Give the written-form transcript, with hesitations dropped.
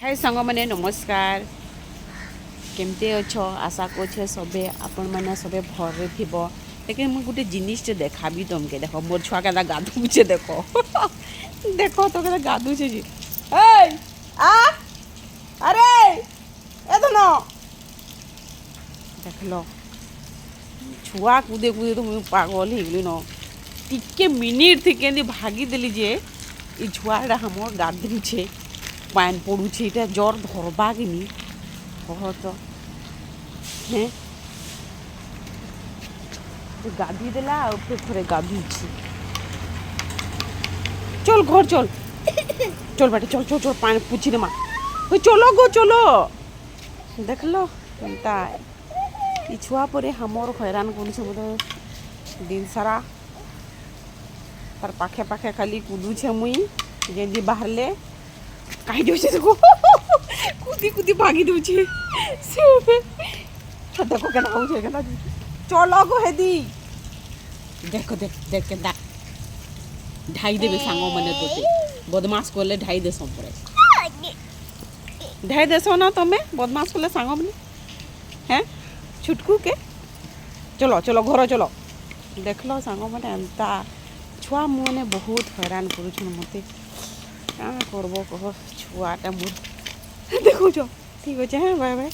हाय सांग मैंने नमस्कार केमते अच्छ आशा कर सबे आपण मैंने सबे भरे थी लेकिन मुझे गोटे जिनिसटे देखा भी तुमके देख मोर छुआ के गाधुचे देख देख तो के गाधुचे जी आ अरे ए धन देख लो छुआ कूदे कूदे तो मुझे पागल हो गली न टिके मिनिट थी के भागीदेली जे ये छुआटा हम गाधुचे पान पड़ुचे ये जर धरबा कि कह तो हैं गाधी देला फिर थोड़े गाधुची चल घर चल चल बेटे चल चल चल पानी पूछी दे माँ चलो गो चलो देख लो केनता ये छुआ पर हमर हैरान कर दिन सारा तार पाखे पाखे खाली कूदुछे मुई जेंदी बाहरले कहीं दूसरे को कूदी कूदी भागी दूचे देखो क्या हो जाएगा चलो गो हेदी देखो देख देख के ढाई देवे सांग मैंने तो बदमाश कले ढाई देस ढाई देस ना तुम्हें बदमाश कले सांग मैंने हैं छुटकू के चलो चलो घर चलो देख लो सांग मैंने एंता छुआ मैंने बहुत हैरान कर मत क्या करब कह छुआटा मोर देखो ठीक अच्छे हाँ बाय बाय।